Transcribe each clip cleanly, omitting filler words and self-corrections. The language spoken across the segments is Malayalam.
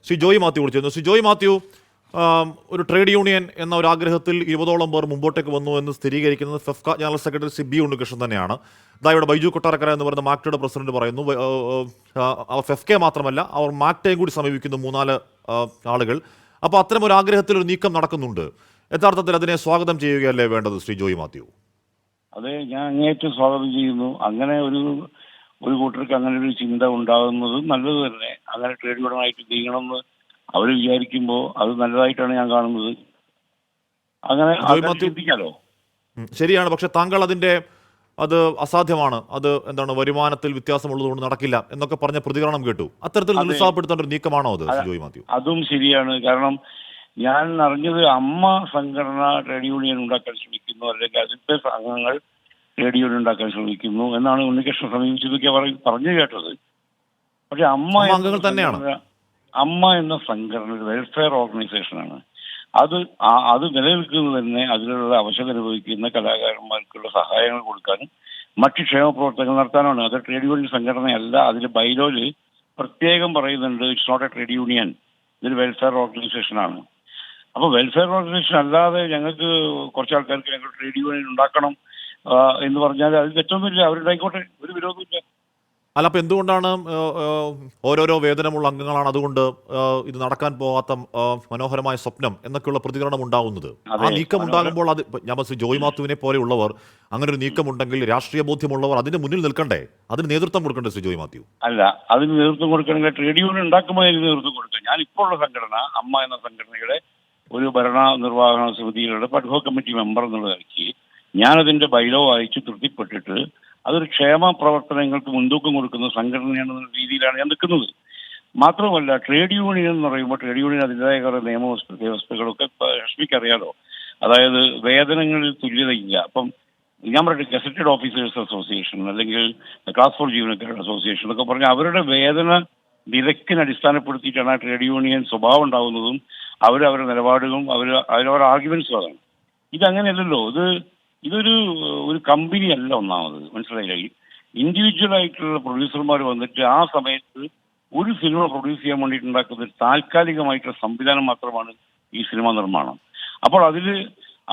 ശ്രീ ജോയ് മാത്യു വിളിച്ചിരുന്നു. ശ്രീ ജോയ് മാത്യു, ഒരു ട്രേഡ് യൂണിയൻ എന്ന ഒരു ആഗ്രഹത്തിൽ 20ഓളം പേർ മുമ്പോട്ടേക്ക് വന്നു എന്ന് സ്ഥിരീകരിക്കുന്നത് FEFKA general secretary B Unnikrishnan തന്നെയാണ്. ഇതാ ഇവിടെ ബൈജു കൊട്ടാരക്കര എന്ന് പറയുന്ന മാക്ടയുടെ പ്രസിഡന്റ് പറയുന്നു. ഫെഫ്കെ മാത്രമല്ല, അവർ മാക്ടയും കൂടി സമീപിക്കുന്നു 3-4 ആളുകൾ. അപ്പോൾ അത്തരം ഒരു ആഗ്രഹത്തിൽ ഒരു നീക്കം നടക്കുന്നുണ്ട്. യഥാർത്ഥത്തിൽ അതിനെ സ്വാഗതം ചെയ്യുകയല്ലേ വേണ്ടത് ശ്രീ ജോയ് മാത്യു? അതെ, ഞാൻ അങ്ങേയറ്റം സ്വാഗതം ചെയ്യുന്നു. അങ്ങനെ ഒരു കൂട്ടർക്ക് അങ്ങനെ ഒരു ചിന്ത ഉണ്ടാകുന്നത് നല്ലത് തന്നെ. അങ്ങനെ ട്രേഡ് യൂണിയനായിട്ട് നീങ്ങണമെന്ന് അവർ വിചാരിക്കുമ്പോൾ അത് നല്ലതായിട്ടാണ് ഞാൻ കാണുന്നത്. അങ്ങനെ ചിന്തിക്കാലോ. ശരിയാണ്. പക്ഷെ താങ്കൾ അത് അസാധ്യമാണ്, അത് എന്താണ് വരുമാനത്തിൽ വ്യത്യാസമുള്ളതുകൊണ്ട് നടക്കില്ല എന്നൊക്കെ പറഞ്ഞ പ്രതികരണം കേട്ടു. അത്തരത്തിൽ നിരുത്സാഹപ്പെടുത്തേണ്ട ഒരു നീക്കമാണോ അത് ജോയ് മാത്യു? അതും ശരിയാണ്. കാരണം ഞാൻ അറിഞ്ഞത് അമ്മ സംഘടന ട്രേഡ് യൂണിയൻ ഉണ്ടാക്കാൻ ശ്രമിക്കുന്നു, അല്ലെങ്കിൽ അതിന്റെ അംഗങ്ങൾ ട്രേഡ് യൂണിയൻ ഉണ്ടാക്കാൻ ശ്രമിക്കുന്നു എന്നാണ് ഉണ്ണികൃഷ്ണൻ സമീപിച്ചതൊക്കെ പറഞ്ഞു കേട്ടത്. പക്ഷെ അംഗങ്ങൾ തന്നെയാണ്. അമ്മ എന്ന സംഘടന ഒരു വെൽഫെയർ ഓർഗനൈസേഷനാണ്. അത് നിലനിൽക്കുന്നത് തന്നെ അതിലുള്ള അവശത അനുഭവിക്കുന്ന കലാകാരന്മാർക്കുള്ള സഹായങ്ങൾ കൊടുക്കാനും മറ്റ് ക്ഷേമ പ്രവർത്തനങ്ങൾ നടത്താനുമാണ്. അത് ട്രേഡ് യൂണിയൻ സംഘടനയല്ല. അതിൽ ബൈലോയില് പ്രത്യേകം പറയുന്നുണ്ട്, it's not a trade union, ഇതൊരു വെൽഫെയർ ഓർഗനൈസേഷനാണ്. അപ്പോൾ വെൽഫെയർ ഓർഗനൈസേഷൻ അല്ലാതെ ഞങ്ങൾക്ക് കുറച്ച് ആൾക്കാർക്ക് ഞങ്ങൾ ട്രേഡ് യൂണിയൻ ഉണ്ടാക്കണം എന്ന് പറഞ്ഞാൽ അതിൽ തെറ്റൊന്നുമില്ല, അവരുണ്ടായിക്കോട്ടെ, ഒരു വിരോധമില്ല. അല്ല, അപ്പോൾ എന്തുകൊണ്ടാണ് ഓരോരോ വേതനമുള്ള അംഗങ്ങളാണ് അതുകൊണ്ട് ഇത് നടക്കാൻ പോകാത്ത മനോഹരമായ സ്വപ്നം എന്നൊക്കെയുള്ള പ്രതികരണം ഉണ്ടാകുന്നത്? ആ നീക്കം ഉണ്ടാകുമ്പോൾ അത് ഞാൻ ശ്രീ ജോയ് മാത്യുവിനെ പോലെയുള്ളവർ അങ്ങനെ ഒരു നീക്കമുണ്ടെങ്കിൽ രാഷ്ട്രീയ ബോധ്യമുള്ളവർ അതിന് മുന്നിൽ നിൽക്കണ്ടേ, അതിന് നേതൃത്വം കൊടുക്കണ്ടേ ശ്രീ ജോയ് മാത്യു? അല്ല, അതിന് നേതൃത്വം കൊടുക്കണമെങ്കിൽ ട്രേഡ് യൂണിയൻ ഉണ്ടാക്കുമ്പോൾ അതിന് നേതൃത്വം കൊടുക്കുക. ഞാൻ ഇപ്പോൾ ഉള്ള സംഘടന അമ്മ എന്ന സംഘടനയുടെ ഒരു ഭരണ നിർവ്വഹണ സമിതിയുടെ അഡ്ഹോക് കമ്മിറ്റി മെമ്പർ എന്നുള്ള നിലയ്ക്ക് ഞാനതിന്റെ ബൈലോ വായിച്ച് തൃപ്തിപ്പെട്ടിട്ട് അതൊരു ക്ഷേമ പ്രവർത്തനങ്ങൾക്ക് മുൻതൂക്കം കൊടുക്കുന്ന സംഘടനയാണെന്ന രീതിയിലാണ് ഞാൻ നിൽക്കുന്നത്. മാത്രമല്ല, ട്രേഡ് യൂണിയൻ എന്ന് പറയുമ്പോൾ ട്രേഡ് യൂണിയൻ അതിൻ്റെതായ കുറേ വ്യവസ്ഥകളൊക്കെ രശ്മിക്ക് അറിയാലോ. അതായത് വേതനങ്ങളിൽ തുല്യതയില്ല. അപ്പം ഞാൻ പറയട്ടെ, ഗസറ്റഡ് ഓഫീസേഴ്സ് അസോസിയേഷൻ അല്ലെങ്കിൽ ക്ലാസ് 4 ജീവനക്കാരുടെ അസോസിയേഷൻ എന്നൊക്കെ പറഞ്ഞാൽ അവരുടെ വേതന നിരക്കിന് അടിസ്ഥാനപ്പെടുത്തിയിട്ടാണ് ആ ട്രേഡ് യൂണിയൻ സ്വഭാവം ഉണ്ടാകുന്നതും അവരുടെ നിലപാടുകളും അവരവരുടെ ആർഗ്യുമെന്റ്സും അതാണ്. ഇതങ്ങനെയല്ലല്ലോ. ഇതൊരു കമ്പനി അല്ല. ഒന്നാമത് മനസ്സിലായില്ല. ഇൻഡിവിജ്വൽ ആയിട്ടുള്ള പ്രൊഡ്യൂസർമാർ വന്നിട്ട് ആ സമയത്ത് ഒരു സിനിമ പ്രൊഡ്യൂസ് ചെയ്യാൻ വേണ്ടിയിട്ട് ഉണ്ടാക്കുന്ന ഒരു താൽക്കാലികമായിട്ടുള്ള സംവിധാനം മാത്രമാണ് ഈ സിനിമാ നിർമ്മാണം. അപ്പോൾ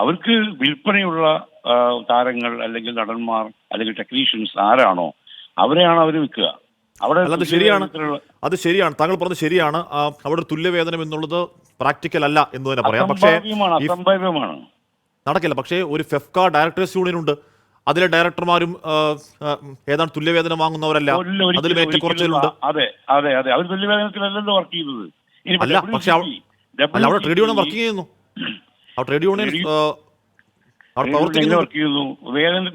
അവർക്ക് വിൽപ്പനയുള്ള താരങ്ങൾ അല്ലെങ്കിൽ നടന്മാർ അല്ലെങ്കിൽ ടെക്നീഷ്യൻസ് ആരാണോ അവരെയാണ് അവർ വിൽക്കുക. അത് ശരിയാണ്, താങ്കൾ പറഞ്ഞത് ശരിയാണ്. അവിടെ തുല്യവേതനം എന്നുള്ളത് പ്രാക്ടിക്കൽ അല്ല എന്ന് തന്നെ പറയാം. പക്ഷേ അസംഭവ്യമാണ്, നടക്കില്ല. പക്ഷേ ഒരു ഫെഫ്ക ഡയറക്ടേഴ്സ് യൂണിയൻ ഉണ്ട്, അതിലെ ഡയറക്ടർമാരും ഏതാണ് തുല്യവേതനം വാങ്ങുന്നവരല്ല, അതിലും ഏറ്റക്കുറച്ചിലുണ്ട്. അതെ അതെ അതെ, അവർ തുല്യവേതനത്തിലല്ലല്ലോ വർക്ക് ചെയ്യുന്നത്. അല്ല, പക്ഷെ അവിടെ ട്രേഡ് യൂണിയൻ വർക്ക് ചെയ്യുന്നു. ട്രേഡ് യൂണിയൻ വർക്ക് ചെയ്യുന്നു.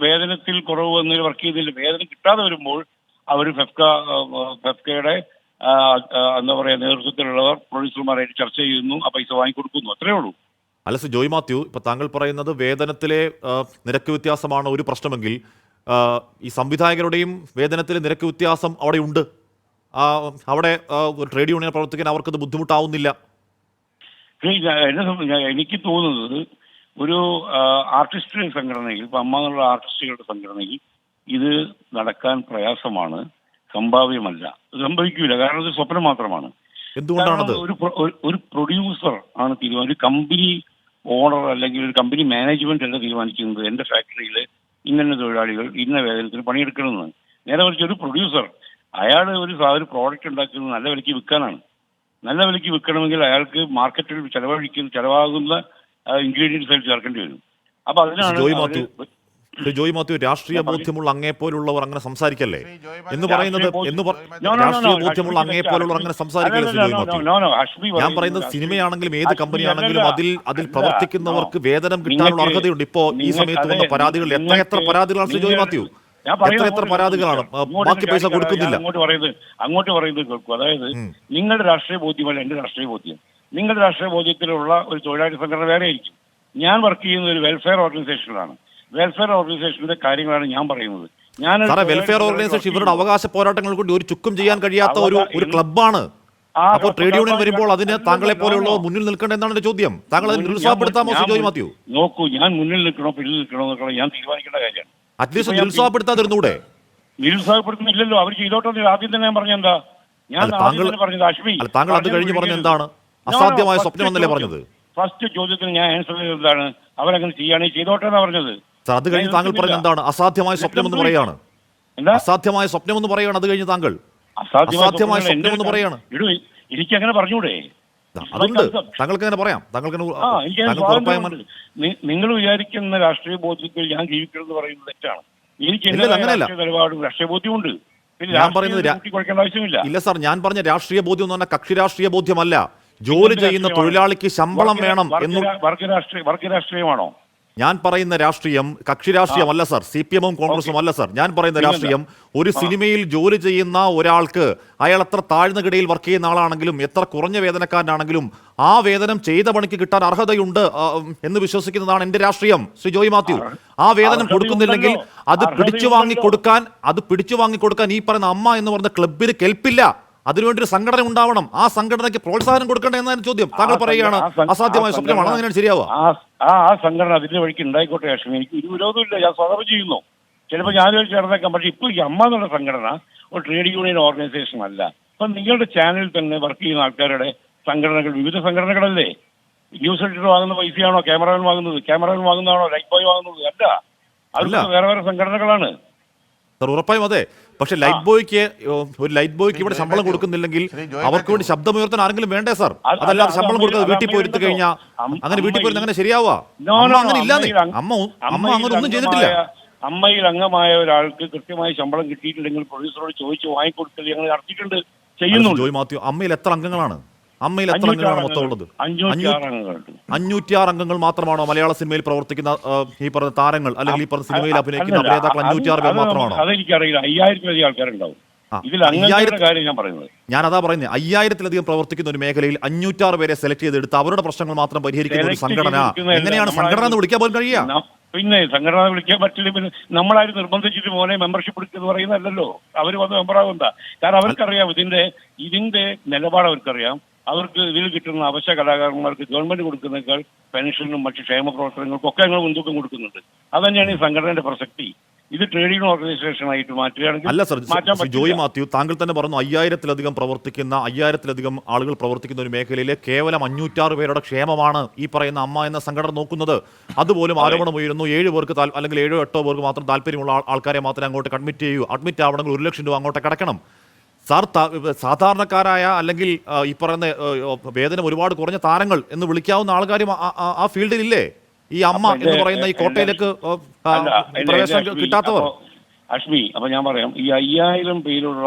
വേതനത്തിൽ കുറവ് വന്നതിൽ വർക്ക് ചെയ്യുന്നില്ല. വേതനം കിട്ടാതെ വരുമ്പോൾ അവർ ഫെഫ്കയുടെ എന്താ പറയാ നേതൃത്വത്തിലുള്ളവർ പ്രൊഡ്യൂസർമാരായിട്ട് ചർച്ച ചെയ്യുന്നു, ആ പൈസ വാങ്ങിക്കൊടുക്കുന്നു, അത്രേ ഉള്ളൂ. അല്ല ശ്രീ ജോയ് മാത്യു, ഇപ്പം താങ്കൾ പറയുന്നത് വേതനത്തിലെ നിരക്ക് വ്യത്യാസമാണ് ഒരു പ്രശ്നമെങ്കിൽ ഈ സംവിധായകരുടെയും വേതനത്തിലെ നിരക്ക് വ്യത്യാസം അവിടെ ഉണ്ട്. അവിടെ ഒരു ട്രേഡ് യൂണിയൻ പ്രവർത്തിക്കാൻ അവർക്കത് ബുദ്ധിമുട്ടാവുന്നില്ല. എനിക്ക് തോന്നുന്നത് ഒരു ആർട്ടിസ്റ്റ് സംഘടനയിൽ, ഇപ്പം അമ്മ എന്നുള്ള ആർട്ടിസ്റ്റുകളുടെ സംഘടനയിൽ ഇത് നടക്കാൻ പ്രയാസമാണ്, സംഭാവ്യമല്ല, സംഭവിക്കില്ല. കാരണം ഇത് സ്വപ്നം മാത്രമാണ്. എന്തുകൊണ്ടാണത്? ഒരു പ്രൊഡ്യൂസർ ആണ് തീരുമാനം. ഒരു കമ്പനി ഓണർ അല്ലെങ്കിൽ ഒരു കമ്പനി മാനേജ്മെന്റ് അല്ല തീരുമാനിക്കുന്നത് എന്റെ ഫാക്ടറിയിൽ ഇന്ന തൊഴിലാളികൾ ഇന്ന വേതനത്തിന് പണിയെടുക്കണമെന്ന്. നേരെ മറിച്ച് ഒരു പ്രൊഡ്യൂസർ അയാൾ ഒരു പ്രോഡക്റ്റ് ഉണ്ടാക്കുന്നത് നല്ല വിലയ്ക്ക് വിൽക്കാനാണ്. നല്ല വിലയ്ക്ക് വിൽക്കണമെങ്കിൽ അയാൾക്ക് മാർക്കറ്റിൽ ചെലവാകുന്ന ഇൻഗ്രീഡിയൻസ് ആയിട്ട് ചേർക്കേണ്ടി വരും. അപ്പൊ അതിനാണ് ജോയ് മാത്യു, രാഷ്ട്രീയ ബോധ്യമുള്ള അങ്ങേപ്പോലുള്ളവർ അങ്ങനെ സംസാരിക്കല്ലേ എന്ന് പറയുന്നത്. രാഷ്ട്രീയ ബോധ്യമുള്ള അങ്ങേപ്പോലുള്ളവർ അങ്ങനെ സംസാരിക്കല്ലേ ജോയ് മാത്യു? ഞാൻ പറയുന്നത് സിനിമയാണെങ്കിലും ഏത് കമ്പനിയാണെങ്കിലും അതിൽ പ്രവർത്തിക്കുന്നവർക്ക് വേതനം കിട്ടാനുള്ള അർഹതയുണ്ട്. ഇപ്പോ ഈ സമയത്ത് വന്ന പരാതികൾ എത്ര പരാതികളാണ് ശ്രീ ജോയ് മാത്യു? എത്ര പരാതികളാണ്? ബാക്കി പൈസ കൊടുക്കുന്നില്ല. അങ്ങോട്ട് പറയുന്നത് കേൾക്കും. അതായത് നിങ്ങളുടെ രാഷ്ട്രീയ ബോധ്യമല്ല എന്റെ രാഷ്ട്രീയ ബോധ്യം. നിങ്ങളുടെ രാഷ്ട്രീയ ബോധ്യത്തിലുള്ള ഒരു തൊഴിലാളി സംഘടന വേറെ ആയിരിക്കും. ഞാൻ വർക്ക് ചെയ്യുന്ന ഒരു വെൽഫെയർ ഓർഗനൈസേഷനിലാണ്. വെൽഫെയർ ഓർഗനൈസേഷന്റെ കാര്യങ്ങളാണ് ഞാൻ പറയുന്നത്. വെൽഫെയർ ഓർഗനൈസേഷൻ ഇവരുടെ അവകാശ പോരാട്ടങ്ങൾ കൊണ്ട് ഒരു ചുക്കും ചെയ്യാൻ കഴിയാത്ത ഒരു ക്ലബ്ബാണ്. അപ്പോൾ ട്രേഡ് യൂണിയൻ വരുമ്പോൾ അതിന് താങ്കളെ പോലെയുള്ള മുന്നിൽ നിൽക്കേണ്ട എന്നാണ് എന്റെ ചോദ്യം. താങ്കൾ അതിന് നിരുത്സാഹപ്പെടുത്താമോ ജോയ് മാത്യു? നോക്കൂ, ഞാൻ മുന്നിൽ നിൽക്കണോ പിന്നിൽ നിൽക്കണോ എന്നൊക്കെ ഞാൻ തീരുമാനിക്കേണ്ട കാര്യമാണ്. അറ്റ്ലീസ്റ്റ് നിരുത്സാഹപ്പെടുത്താതിരുന്നൂടെ? നിരുത്സാഹപ്പെടുത്തുന്നില്ലല്ലോ, അവർ ചെയ്തോട്ടെ. ആദ്യം തന്നെ ഞാൻ പറഞ്ഞെന്താ, ഞാൻ അല്ല, ആദ്യം താങ്കൾ തന്നെ പറഞ്ഞത് അശ്മി, അല്ല, താങ്കൾ അത് കഴിഞ്ഞ് പറഞ്ഞ എന്താണ്? അസാധ്യമായ സ്വപ്നം എന്നല്ലേ പറഞ്ഞത്? ഫസ്റ്റ് ചോദ്യത്തിന് ഞാൻ ആൻസർ ചെയ്തത് എന്താണ്? അവരങ്ങനെ ചെയ്യുകയാണെങ്കിൽ ചെയ്തോട്ടെ എന്നാ പറഞ്ഞത്. സാർ, അത് കഴിഞ്ഞ് താങ്കൾ പറഞ്ഞ എന്താണ്? അസാധ്യമായ സ്വപ്നം എന്ന് പറയാണ്. എന്താ അസാധ്യമായ സ്വപ്നം എന്ന് പറയാണ്. അത് കഴിഞ്ഞ് താങ്കൾ അസാധ്യമായ സ്വപ്നം എന്ന് പറയാണ്. എനിക്ക് അങ്ങനെ പറഞ്ഞൂടെ? അതുണ്ട്, താങ്കൾക്ക് അങ്ങനെ പറയാം. താങ്കൾക്ക് ഉറപ്പായും നിങ്ങൾ വിചാരിക്കുന്ന രാഷ്ട്രീയ ബോധ്യത്തിൽ ഞാൻ ജീവിക്കണമെന്ന് പറയുന്നത് തെറ്റാണ്. എനിക്ക് ഇല്ല, അങ്ങനെയല്ല. രാഷ്ട്രീയ നിലപാടും രാഷ്ട്രീയ ബോധ്യമുണ്ട്. പിന്നെ ഞാൻ പറയുന്നത് കൊടുക്കേണ്ട ആവശ്യമില്ല. ഇല്ല സാർ, ഞാൻ പറഞ്ഞ രാഷ്ട്രീയ ബോധ്യം എന്ന് പറഞ്ഞാൽ കക്ഷി രാഷ്ട്രീയ ബോധ്യമല്ല. ജോലി ചെയ്യുന്ന തൊഴിലാളിക്ക് ശമ്പളം വേണം എന്ന് വർഗരാഷ്ട്രീയമാണോ ഞാൻ പറയുന്ന രാഷ്ട്രീയം? കക്ഷി രാഷ്ട്രീയമല്ല സാർ, CPM-ഉം കോൺഗ്രസും അല്ല സാർ. ഞാൻ പറയുന്ന രാഷ്ട്രീയം, ഒരു സിനിമയിൽ ജോലി ചെയ്യുന്ന ഒരാൾക്ക് അയാൾ എത്ര താഴ്ന്ന കിടയിൽ വർക്ക് ചെയ്യുന്ന ആളാണെങ്കിലും എത്ര കുറഞ്ഞ വേതനക്കാരനാണെങ്കിലും ആ വേതനം ചെയ്ത പണിക്ക് കിട്ടാൻ അർഹതയുണ്ട് എന്ന് വിശ്വസിക്കുന്നതാണ് എന്റെ രാഷ്ട്രീയം, ശ്രീ ജോയ് മാത്യു. ആ വേതനം കൊടുക്കുന്നില്ലെങ്കിൽ അത് പിടിച്ചു വാങ്ങിക്കൊടുക്കാൻ ഈ പറയുന്ന അമ്മ എന്ന് പറയുന്ന ക്ലബിന് കെൽപ്പില്ല. അതിനുവേണ്ടി ഒരു സംഘടന ഉണ്ടാവണം. ആ സംഘടനയ്ക്ക് പ്രോത്സാഹനം കൊടുക്കേണ്ട എന്നാണ് ചോദ്യം. താങ്കൾ പറയുകയാണ് അസാധ്യമായ സ്വപ്നമാണ്, അതെങ്ങനെയാണ് ശരിയാവുക? ആ സംഘടന അതിന്റെ വഴിക്ക് ഉണ്ടായിക്കോട്ടെ അശ്വിനി, എനിക്ക് ഒരു വിരോധമില്ല. ഞാൻ സ്വാഗതം ചെയ്യുന്നു. ചിലപ്പോൾ ഞാനൊരു ചേർന്നേക്കാം. പക്ഷെ ഇപ്പോൾ ഈ അമ്മ എന്നുള്ള സംഘടന ഒരു ട്രേഡ് യൂണിയൻ ഓർഗനൈസേഷൻ അല്ല. ഇപ്പൊ നിങ്ങളുടെ ചാനലിൽ തന്നെ വർക്ക് ചെയ്യുന്ന ആൾക്കാരുടെ സംഘടനകൾ വിവിധ സംഘടനകളല്ലേ? ന്യൂസ് എഡിറ്റർ വാങ്ങുന്ന പൈസയാണോ ക്യാമറമാൻ വാങ്ങുന്നതാണോ ലൈറ്റ് ബോയ് വാങ്ങുന്നത്? അല്ല, അത് വേറെ വേറെ സംഘടനകളാണ് സാർ. ഉറപ്പായും അതെ. പക്ഷെ ലൈറ്റ് ബോയ്ക്ക് ഇവിടെ ശമ്പളം കൊടുക്കുന്നില്ലെങ്കിൽ അവർക്ക് വേണ്ടി ശബ്ദമുയർത്താൻ ആരെങ്കിലും വേണ്ടേ സാർ? അതല്ലാതെ ശമ്പളം കൊടുക്കാതെ വീട്ടിൽ പോയിരുത്തി കഴിഞ്ഞാൽ അങ്ങനെ വീട്ടിൽ പോയിരുന്ന അങ്ങനെ ശരിയാവുക? അങ്ങനെ ഇല്ലാതെ അമ്മ അങ്ങനെ ഒന്നും ചെയ്തിട്ടില്ല. അമ്മയിൽ അംഗമായ ഒരാൾക്ക് കൃത്യമായി ശമ്പളം കിട്ടിയിട്ടില്ലെങ്കിൽ പ്രൊഡ്യൂസറോട് ചോദിച്ച് വാങ്ങിക്കൊടുക്കൽ ഞങ്ങൾ നടത്തിയിട്ടുണ്ട്, ചെയ്യുന്നുണ്ട്. ജോയ് മാത്യു, അമ്മയിൽ എത്ര അംഗങ്ങളാണ്? അമ്മയിൽ എത്ര അംഗങ്ങളാണ് മൊത്തം ഉള്ളത്? 506 അംഗങ്ങൾ മാത്രമാണോ മലയാള സിനിമയിൽ പ്രവർത്തിക്കുന്ന ഈ പറഞ്ഞ താരങ്ങൾ അല്ലെങ്കിൽ ഈ പറഞ്ഞ സിനിമയിൽ അഭിനയിക്കുന്ന അഭിനേതാക്കൾ 506 പേർ മാത്രമാണോ? അതെനിക്കറിയില്ല. 5000-ത്തിലധികം ആൾക്കാരുണ്ടാവും. ഇതിൽ 5000 കാര്യം ഞാൻ പറയുന്നത്. ഞാൻ അതാ പറയുന്നത്, 5000-ത്തിലധികം പ്രവർത്തിക്കുന്ന ഒരു മേഖലയിൽ 506 പേരെ സെലക്ട് ചെയ്തെടുത്ത് അവരുടെ പ്രശ്നങ്ങൾ മാത്രം പരിഹരിക്കുന്ന ഒരു സംഘടന എങ്ങനെയാണ് സംഘടന എന്ന് വിളിക്കാൻ പോലും കഴിയുക? പിന്നെ സംഘടന വിളിക്കാൻ പറ്റില്ല. പിന്നെ നമ്മളാരും നിർബന്ധിച്ചിട്ട് മോനെ മെമ്പർഷിപ്പ് എടുക്കുന്ന പറയുന്നതല്ലോ. അവർ വന്ന് മെമ്പറാകുന്ന കാരണം അവർക്കറിയാം ഇതിന്റെ നിലപാട് അവർക്കറിയാം. അവർക്ക് ഇതിൽ കിട്ടുന്ന അവശ്യ കലാകാരന്മാർക്ക് ഗവൺമെന്റ് കൊടുക്കുന്നേക്കാൾ പെൻഷനും മറ്റു ക്ഷേമ പ്രവർത്തനങ്ങൾക്കും ഒക്കെ ഞങ്ങൾ മുൻതൂക്കം കൊടുക്കുന്നുണ്ട്. അത് തന്നെയാണ് ഈ സംഘടനയുടെ പ്രസക്തി. ഇത് ട്രേഡ് യൂണിയൻ ഓർഗനൈസേഷൻ ആയിട്ട് മാറ്റുകയാണെങ്കിൽ അല്ല സർ, ജോയ് മാത്യു, താങ്കൾ തന്നെ പറഞ്ഞു 5000-ത്തിലധികം ആളുകൾ പ്രവർത്തിക്കുന്ന ഒരു മേഖലയിലെ കേവലം 506 പേരുടെ ക്ഷേമമാണ് ഈ പറയുന്ന അമ്മ എന്ന സംഘടന നോക്കുന്നത്. അതുപോലും ആരോപണം ഉയരുന്നു. 7 പേർക്ക് അല്ലെങ്കിൽ 7-8 പേർക്ക് മാത്രം താല്പര്യമുള്ള ആൾക്കാരെ മാത്രമേ അങ്ങോട്ട് അഡ്മിറ്റ് ആവണമെങ്കിൽ 1 ലക്ഷം രൂപ അങ്ങോട്ട് കിടക്കണം. സാർ, സാധാരണക്കാരായ അല്ലെങ്കിൽ ഈ പറയുന്ന വേതനം ഒരുപാട് കുറഞ്ഞ താരങ്ങൾ എന്ന് വിളിക്കാവുന്ന ആൾക്കാരും ആ ഫീൽഡിലില്ലേ? ഈ അമ്മ എന്ന് പറയുന്ന ഈ കോട്ടയിലേക്ക് പ്രവേശനം കിട്ടാത്തവർ. അശ്മി, അപ്പൊ ഞാൻ പറയാം, ഈ 5000 പേരുള്ള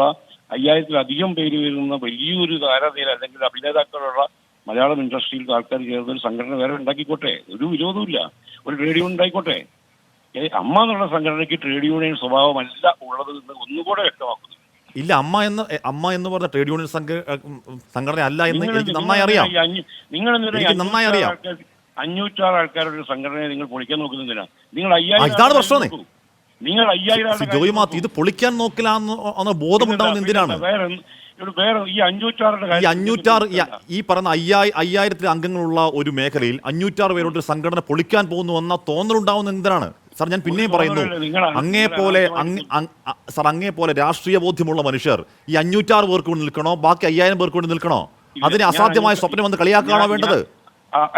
5000-ത്തിലധികം പേര് വരുന്ന വലിയൊരു താരനിര അല്ലെങ്കിൽ അഭിനേതാക്കളുള്ള മലയാളം ഇൻഡസ്ട്രിയിൽ ആൾക്കാർ ചേർന്ന ഒരു സംഘടന വേറെ ഉണ്ടാക്കിക്കോട്ടെ, ഒരു വിരോധമില്ല. ഒരു ട്രേഡ് യൂണിയൻ ഉണ്ടായിക്കോട്ടെ. അമ്മ എന്നുള്ള സംഘടനയ്ക്ക് ട്രേഡ് യൂണിയൻ സ്വഭാവമല്ല ഉള്ളത് എന്ന് ഒന്നുകൂടെ വ്യക്തമാക്കുന്നു. ഇല്ല, അമ്മ എന്ന് പറഞ്ഞ ട്രേഡ് യൂണിയൻ സംഘടന അല്ല എന്ന് എനിക്ക് നന്നായി അറിയാം. എനിക്ക് നന്നായി അറിയാം. 506 ആൾക്കാരുടെ ഒരു സംഘടനയെ നിങ്ങൾ പൊളിക്കാൻ നോക്കുന്നില്ല. നിങ്ങൾ 5000. ഇതാണ് പ്രശ്നം. നിങ്ങൾ 5000 ജോയ് മാത്യു, ഇത് പൊളിക്കാൻ നോക്കില്ല ബോധമുണ്ടാവുന്ന എന്തിനാണ്? ഈ 506 ഈ പറഞ്ഞ 5000 അംഗങ്ങളുള്ള ഒരു മേഖലയിൽ 506 പേരുടെ ഒരു സംഘടന പൊളിക്കാൻ പോകുന്നു എന്ന തോന്നലുണ്ടാവുന്ന എന്തിനാണ്? സാർ, ഞാൻ പിന്നെയും പറയുന്നു, അങ്ങേപോലെ രാഷ്ട്രീയ ബോധ്യമുള്ള മനുഷ്യർ ഈ 506 പേർക്ക് വേണ്ടി നിൽക്കണോ, ബാക്കി 5000 പേർക്ക് വേണ്ടി നിൽക്കണോ? അതിനെ അസാധ്യമായ സ്വപ്നം എന്ന് കളിയാക്കാണോ വേണ്ടത്?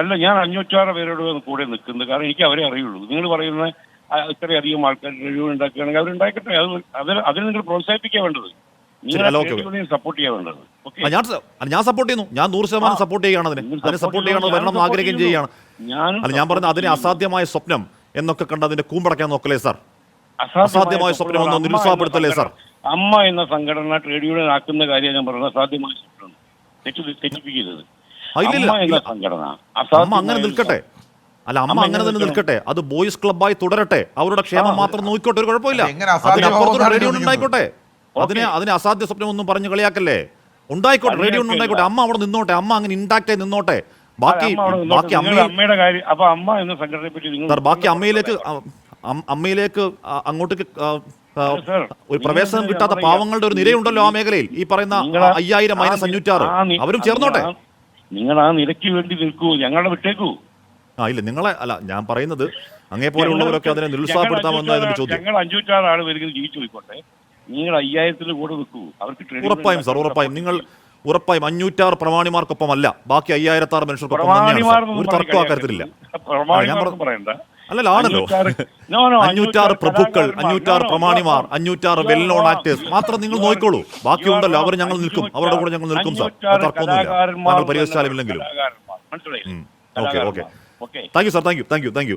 അല്ല, ഞാൻ 506 പേരോട് കൂടെ നിൽക്കുന്നത്. കാരണം എനിക്ക് അവരെ അറിയുള്ളൂ. നിങ്ങൾ പറയുന്ന ഇത്രയധികം ആൾക്കാർ റിവ്യൂ ഉണ്ടാക്കുകയാണെങ്കിൽ അവരുണ്ടാക്കട്ടെ. അതിന് നിങ്ങൾ പ്രോത്സാഹിപ്പിക്കാൻ വേണ്ടത്, സപ്പോർട്ട് ചെയ്യാൻ വേണ്ടത്. ഞാൻ സപ്പോർട്ട് ചെയ്യുന്നു. ഞാൻ 100% സപ്പോർട്ട് ചെയ്യുകയാണ്. അതിനെ സപ്പോർട്ട് ചെയ്യണം, വരണം എന്ന് ആഗ്രഹിക്കുകയും ചെയ്യുകയാണ്. ഞാൻ പറഞ്ഞത് അതിനെ അസാധ്യമായ സ്വപ്നം എന്നൊക്കെ കണ്ട് അതിന്റെ കൂമ്പടക്കാൻ നോക്കല്ലേ സാർ? അസാധ്യമായ സ്വപ്നം ഒന്നും നിരുത്സാഹപ്പെടുത്തല്ലേ സാർ? അമ്മ എന്ന സംഘടന ട്രേഡ് യൂണിയൻ ആക്കുന്ന കാര്യം ഞാൻ പറയുന്നത് അസാധ്യമായ സ്വപ്നം തെറ്റിപ്പിക്കുന്നത്. അമ്മ അങ്ങനെ നിൽക്കട്ടെ. അല്ല, അമ്മ അങ്ങനെ തന്നെ നിൽക്കട്ടെ. അത് ബോയ്സ് ക്ലബ്ബായി തുടരട്ടെ. അവരുടെ ക്ഷേമം മാത്രം നോക്കിക്കോട്ടെ, ഒരു കുഴപ്പമില്ല. അതിനപ്പുറത്ത് റേഡിയോ ഉണ്ടായിക്കോട്ടെ. അതിനെ അസാധ്യ സ്വപ്നം ഒന്നും പറഞ്ഞ് കളിയാക്കല്ലേ. ഉണ്ടായിക്കോട്ടെ, റേഡിയോ ഉണ്ടായിക്കോട്ടെ. അമ്മ അവിടെ നിന്നോട്ടെ. അമ്മ അങ്ങനെ ഇൻടാക്ട് ആയി നിന്നോട്ടെ. ബാക്കി അമ്മയുടെ കാര്യം. അപ്പൊ അമ്മ എന്ന സംഘടനയെ പറ്റി ബാക്കി അമ്മയിലേക്ക് അങ്ങോട്ട് ഒരു പ്രവേശനം കിട്ടാത്ത പാവങ്ങളുടെ ഒരു നിരയുണ്ടല്ലോ ആ മേഖലയിൽ. ഈ പറയുന്ന 5000 - 506 അവരും ചേർന്നോട്ടെ. നിങ്ങൾ ആ നിരക്ക് വേണ്ടി നിൽക്കൂ, ഞങ്ങളെ വിട്ടേക്കൂ. ഇല്ല, നിങ്ങളെ അല്ല ഞാൻ പറയുന്നത്, അങ്ങേ പോലെയുള്ളവരൊക്കെ അതിനെ നിരുത്സാഹപ്പെടുത്താമെന്നായിരുന്നു ചോദ്യം. ഞങ്ങൾ 506 ആൾ വരുന്നത് ജീവിച്ചു പോയിക്കോട്ടെ. നിങ്ങൾ 5000 കൂടെ നിൽക്കൂ. അവർക്ക് trade union ഉറപ്പായും സാർ, ഉറപ്പായും നിങ്ങൾ ഉറപ്പായും 506 പ്രമാണിമാർക്കൊപ്പമല്ല, ബാക്കി 5006 മനുഷ്യർക്കൊപ്പം തന്നെയാണ് സാർ. ഒരു തർക്കം അക്കാര്യത്തിലില്ല. പറയണ്ട. അല്ലല്ല, ആണല്ലോ 506 പ്രഭുക്കൾ, 506 പ്രമാണിമാർ, 506 വെൽ നോൺ ആക്ടേഴ്സ് മാത്രം നിങ്ങൾ നോക്കിക്കോളൂ. ബാക്കിയുണ്ടല്ലോ, അവർ ഞങ്ങൾ നിൽക്കും, അവരുടെ കൂടെ ഞങ്ങൾ നിൽക്കും സാർ. തർക്കമൊന്നുമില്ല, താങ്കൾ പരിഹസിച്ചാലുമില്ലെങ്കിലും. Okay okay, thank you sir, thank U.